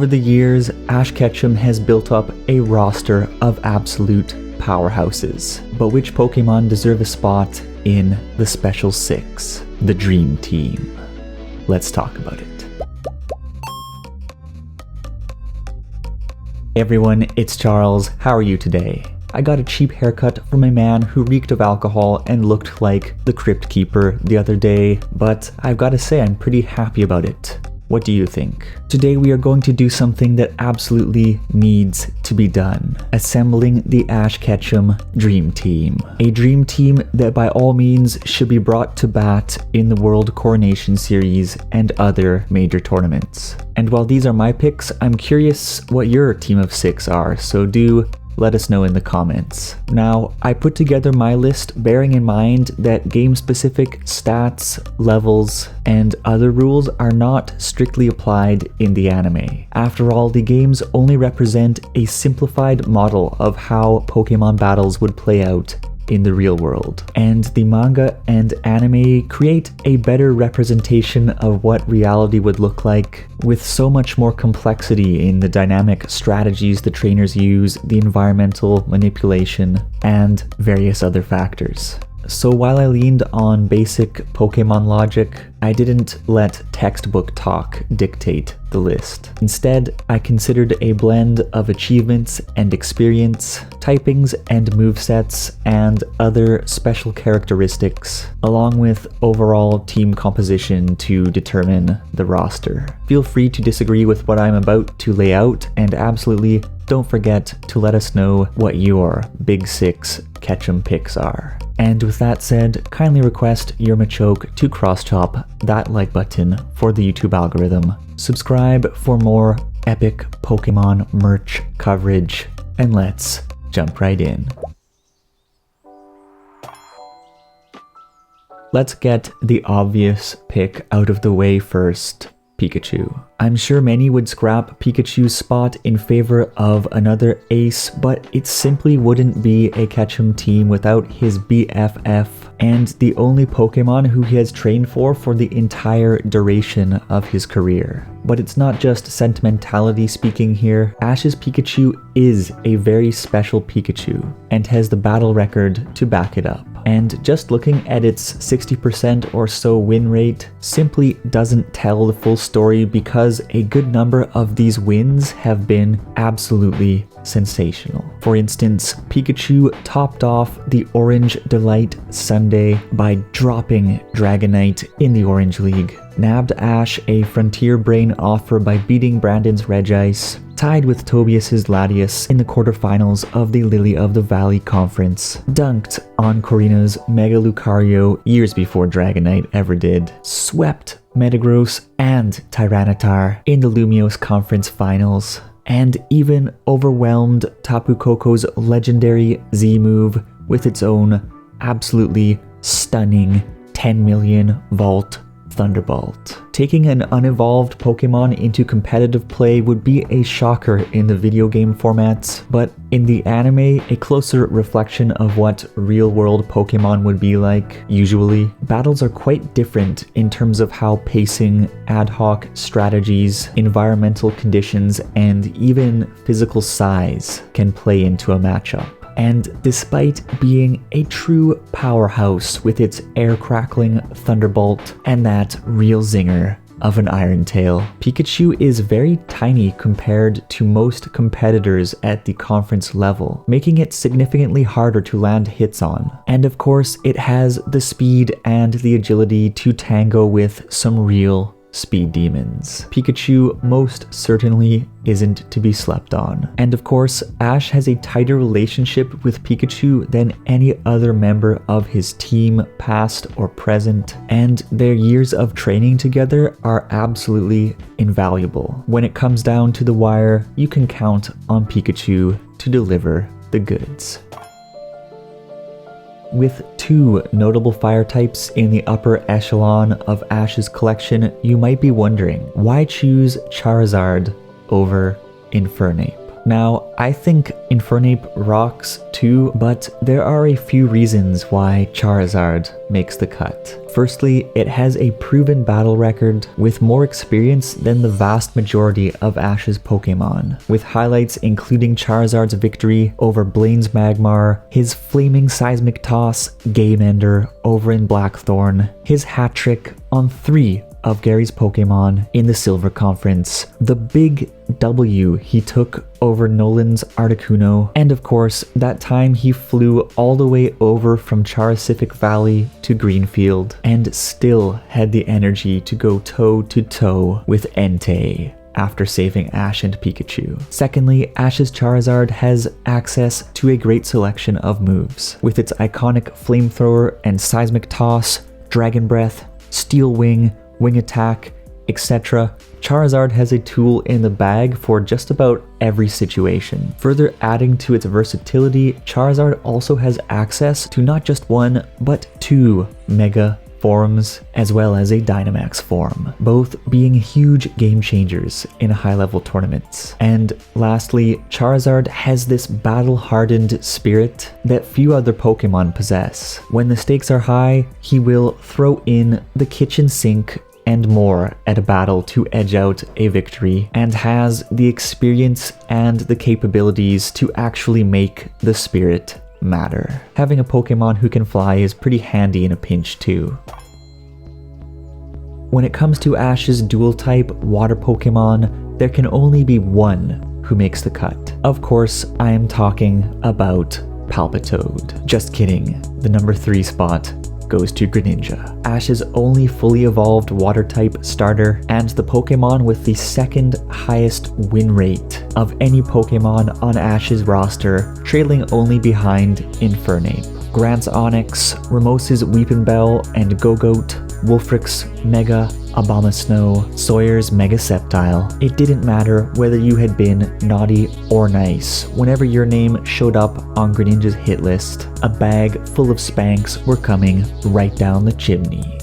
Over the years, Ash Ketchum has built up a roster of absolute powerhouses. But which Pokemon deserve a spot in the Special 6, the Dream Team? Let's talk about it. Hey everyone, it's Charles. How are you today? I got a cheap haircut from a man who reeked of alcohol and looked like the Crypt Keeper the other day, but I've got to say I'm pretty happy about it. What do you think? Today we are going to do something that absolutely needs to be done. Assembling the Ash Ketchum Dream Team. A dream team that by all means should be brought to bat in the World Coronation Series and other major tournaments. And while these are my picks, I'm curious what your team of 6 are, so do let us know in the comments. Now, I put together my list bearing in mind that game-specific stats, levels, and other rules are not strictly applied in the anime. After all, the games only represent a simplified model of how Pokemon battles would play out in the real world. And the manga and anime create a better representation of what reality would look like, with so much more complexity in the dynamic strategies the trainers use, the environmental manipulation, and various other factors. So while I leaned on basic Pokemon logic, I didn't let textbook talk dictate the list. Instead, I considered a blend of achievements and experience, typings and movesets, and other special characteristics, along with overall team composition to determine the roster. Feel free to disagree with what I'm about to lay out, and absolutely don't forget to let us know what your Big 6 Ketchum picks are. And with that said, kindly request your Machoke to cross-chop that like button for the YouTube algorithm. Subscribe for more epic Pokemon merch coverage, and let's jump right in. Let's get the obvious pick out of the way first. Pikachu. I'm sure many would scrap Pikachu's spot in favor of another ace, but it simply wouldn't be a Ketchum team without his BFF and the only Pokemon who he has trained for the entire duration of his career. But it's not just sentimentality speaking here. Ash's Pikachu is a very special Pikachu and has the battle record to back it up. And just looking at its 60% or so win rate simply doesn't tell the full story, because a good number of these wins have been absolutely sensational. For instance, Pikachu topped off the Orange Delight Sunday by dropping Dragonite in the Orange League, nabbed Ash a Frontier Brain offer by beating Brandon's Regice, tied with Tobias's Latias in the quarterfinals of the Lily of the Valley Conference, dunked on Corina's Mega Lucario years before Dragonite ever did, swept Metagross and Tyranitar in the Lumiose Conference Finals, and even overwhelmed Tapu Koko's legendary Z move with its own absolutely stunning 10 million Volt Thunderbolt. Taking an unevolved Pokemon into competitive play would be a shocker in the video game formats, but in the anime, a closer reflection of what real-world Pokemon would be like. Usually, battles are quite different in terms of how pacing, ad hoc strategies, environmental conditions, and even physical size can play into a matchup. And despite being a true powerhouse with its air-crackling Thunderbolt and that real zinger of an Iron Tail, Pikachu is very tiny compared to most competitors at the conference level, making it significantly harder to land hits on. And of course, it has the speed and the agility to tango with some real speed demons. Pikachu most certainly isn't to be slept on. And of course, Ash has a tighter relationship with Pikachu than any other member of his team, past or present, and their years of training together are absolutely invaluable. When it comes down to the wire, you can count on Pikachu to deliver the goods. With two notable fire types in the upper echelon of Ash's collection, you might be wondering, why choose Charizard over Infernape? Now, I think Infernape rocks too, but there are a few reasons why Charizard makes the cut. Firstly, it has a proven battle record with more experience than the vast majority of Ash's Pokémon, with highlights including Charizard's victory over Blaine's Magmar, his flaming seismic toss Game Ender over in Blackthorn, his hat trick on 3 of Gary's Pokémon in the Silver Conference, the big W he took over Nolan's Articuno, and of course, that time he flew all the way over from Charisific Valley to Greenfield, and still had the energy to go toe-to-toe with Entei after saving Ash and Pikachu. Secondly, Ash's Charizard has access to a great selection of moves, with its iconic Flamethrower and Seismic Toss, Dragon Breath, Steel Wing, Wing Attack, etc. Charizard has a tool in the bag for just about every situation. Further adding to its versatility, Charizard also has access to not just 1, but 2 Mega forms, as well as a Dynamax form, both being huge game changers in high-level tournaments. And lastly, Charizard has this battle-hardened spirit that few other Pokemon possess. When the stakes are high, he will throw in the kitchen sink and more at a battle to edge out a victory, and has the experience and the capabilities to actually make the spirit matter. Having a Pokemon who can fly is pretty handy in a pinch too. When it comes to Ash's dual-type water Pokemon, there can only be one who makes the cut. Of course, I am talking about Palpitoad. Just kidding, the number 3 spot goes to Greninja, Ash's only fully evolved water-type starter, and the Pokemon with the second highest win rate of any Pokemon on Ash's roster, trailing only behind Infernape. Grant's Onix, Ramos's Weepinbell and Go-Goat, Wolfric's Mega Abomasnow, Sawyer's Mega Sceptile. It didn't matter whether you had been naughty or nice. Whenever your name showed up on Greninja's hit list, a bag full of spanks were coming right down the chimney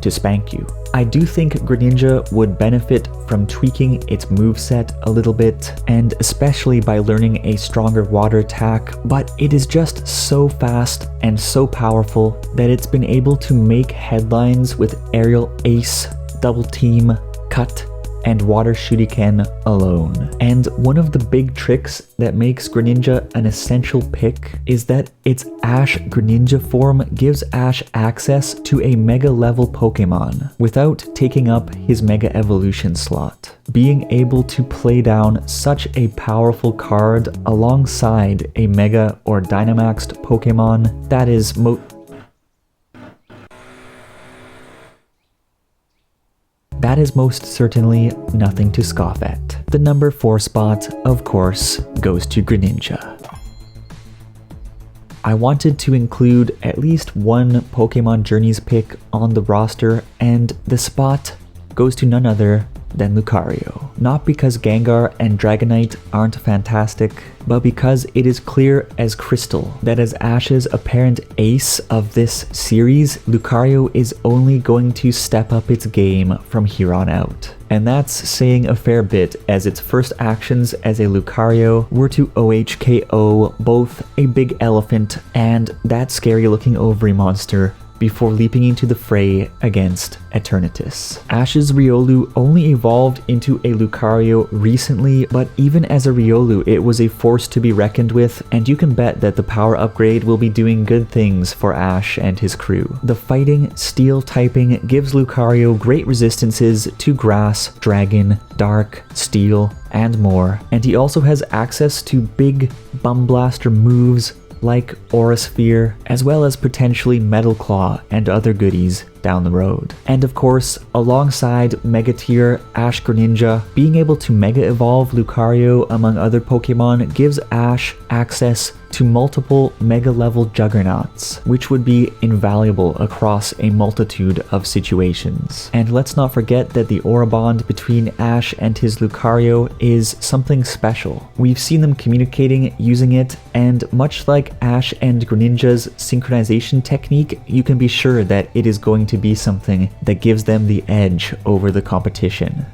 to spank you. I do think Greninja would benefit from tweaking its moveset a little bit, and especially by learning a stronger water attack, but it is just so fast and so powerful that it's been able to make headlines with Aerial Ace, Double Team, Cut, and Water Shuriken alone. And one of the big tricks that makes Greninja an essential pick is that its ash-greninja form gives Ash access to a Mega level Pokemon without taking up his Mega Evolution slot. Being able to play down such a powerful card alongside a Mega or Dynamaxed Pokemon, that is most certainly nothing to scoff at. The number 4 spot, of course, goes to Greninja. I wanted to include at least one Pokemon Journeys pick on the roster, and the spot goes to none other than Lucario. Not because Gengar and Dragonite aren't fantastic, but because it is clear as crystal that as Ash's apparent ace of this series, Lucario is only going to step up its game from here on out. And that's saying a fair bit, as its first actions as a Lucario were to OHKO both a big elephant and that scary looking ovary monster before leaping into the fray against Eternatus. Ash's Riolu only evolved into a Lucario recently, but even as a Riolu, it was a force to be reckoned with, and you can bet that the power upgrade will be doing good things for Ash and his crew. The fighting steel typing gives Lucario great resistances to grass, dragon, dark, steel, and more, and he also has access to big Bum Blaster moves like Aura Sphere, as well as potentially Metal Claw and other goodies down the road. And of course, alongside Mega Tier ash-greninja, being able to Mega Evolve Lucario among other Pokemon gives Ash access to multiple Mega level Juggernauts, which would be invaluable across a multitude of situations. And let's not forget that the Aura Bond between Ash and his Lucario is something special. We've seen them communicating using it, and much like Ash and Greninja's synchronization technique, you can be sure that it is going to be something that gives them the edge over the competition.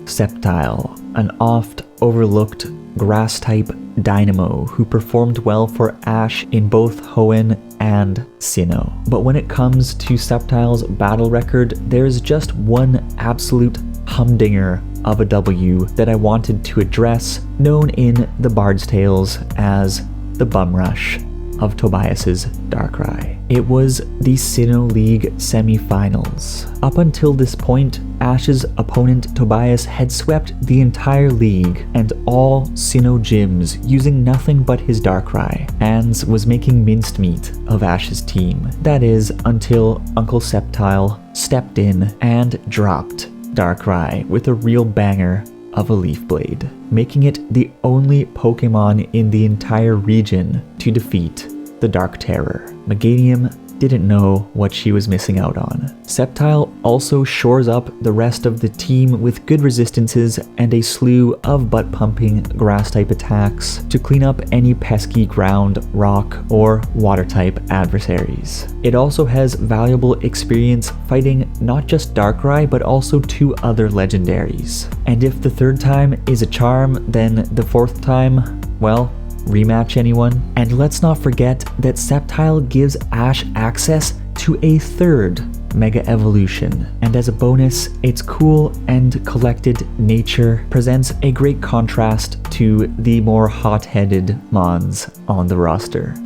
Sceptile, an oft overlooked Grass-type Dynamo, who performed well for Ash in both Hoenn and Sinnoh. But when it comes to Sceptile's battle record, there's just one absolute humdinger of a W that I wanted to address, known in the Bard's Tales as the Bum Rush of Tobias's Darkrai. It was the Sinnoh League semi-finals. Up until this point, Ash's opponent Tobias had swept the entire league and all Sinnoh gyms using nothing but his Darkrai, and was making minced meat of Ash's team. That is, until Uncle Sceptile stepped in and dropped Darkrai with a real banger of a Leaf Blade, making it the only Pokemon in the entire region to defeat the Dark Terror. Meganium didn't know what she was missing out on. Sceptile also shores up the rest of the team with good resistances and a slew of butt-pumping grass-type attacks to clean up any pesky ground, rock, or water-type adversaries. It also has valuable experience fighting not just Darkrai, but also 2 other legendaries. And if the 3rd time is a charm, then the 4th time, well, rematch anyone? And let's not forget that Sceptile gives Ash access to a 3rd Mega Evolution, and as a bonus, its cool and collected nature presents a great contrast to the more hot-headed Mons on the roster.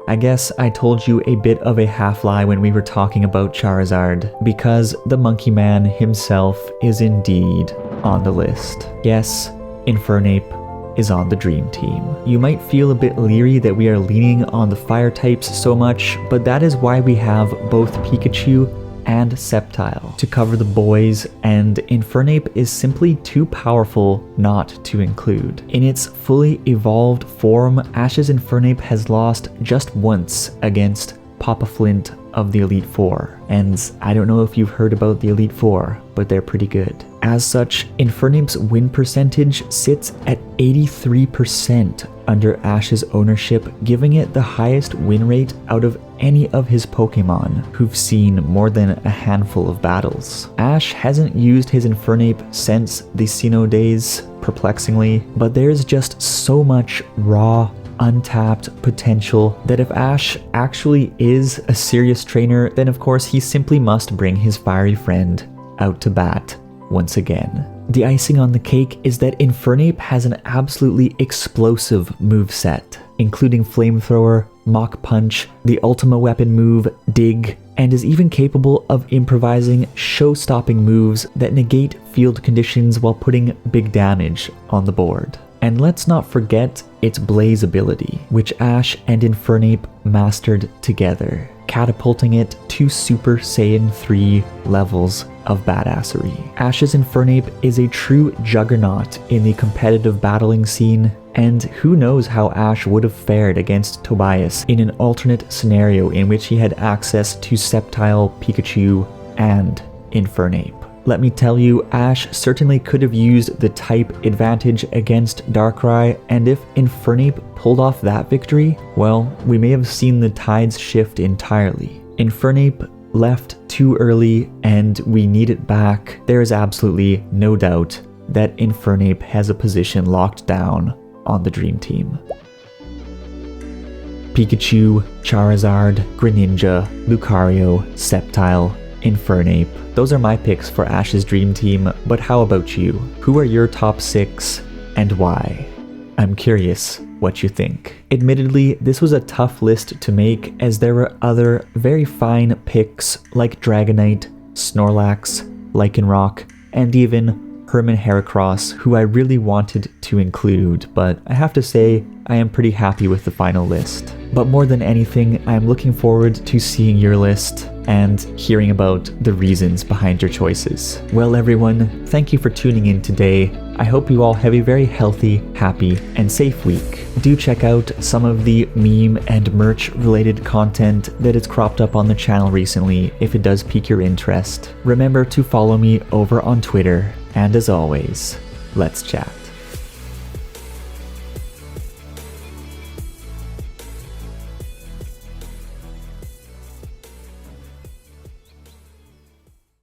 I guess I told you a bit of a half-lie when we were talking about Charizard, because the Monkey Man himself is indeed on the list. Yes, Infernape is on the dream team. You might feel a bit leery that we are leaning on the fire types so much, but that is why we have both Pikachu and Sceptile to cover the boys, and Infernape is simply too powerful not to include. In its fully evolved form, Ash's Infernape has lost just once against Papa Flint of the Elite Four, and I don't know if you've heard about the Elite Four, but they're pretty good. As such, Infernape's win percentage sits at 83% under Ash's ownership, giving it the highest win rate out of any of his Pokemon who've seen more than a handful of battles. Ash hasn't used his Infernape since the Sinnoh days, perplexingly, but there's just so much raw, untapped potential that if Ash actually is a serious trainer, then of course he simply must bring his fiery friend out to bat once again. The icing on the cake is that Infernape has an absolutely explosive moveset, including Flamethrower, Mach Punch, the Ultima weapon move, Dig, and is even capable of improvising show-stopping moves that negate field conditions while putting big damage on the board. And let's not forget its Blaze ability, which Ash and Infernape mastered together, catapulting it to Super Saiyan 3 levels of badassery. Ash's Infernape is a true juggernaut in the competitive battling scene, and who knows how Ash would have fared against Tobias in an alternate scenario in which he had access to Sceptile, Pikachu, and Infernape. Let me tell you, Ash certainly could have used the type advantage against Darkrai, and if Infernape pulled off that victory, well, we may have seen the tides shift entirely. Infernape left too early, and we need it back. There is absolutely no doubt that Infernape has a position locked down on the dream team. Pikachu, Charizard, Greninja, Lucario, Sceptile, Infernape. Those are my picks for Ash's dream team, but how about you? Who are your top 6 and why? I'm curious what you think. Admittedly, this was a tough list to make as there were other very fine picks like Dragonite, Snorlax, Lycanroc, and even Herman Heracross, who I really wanted to include, but I have to say I am pretty happy with the final list. But more than anything, I am looking forward to seeing your list and hearing about the reasons behind your choices. Well everyone, thank you for tuning in today. I hope you all have a very healthy, happy, and safe week. Do check out some of the meme and merch related content that has cropped up on the channel recently if it does pique your interest. Remember to follow me over on Twitter, and as always, let's chat.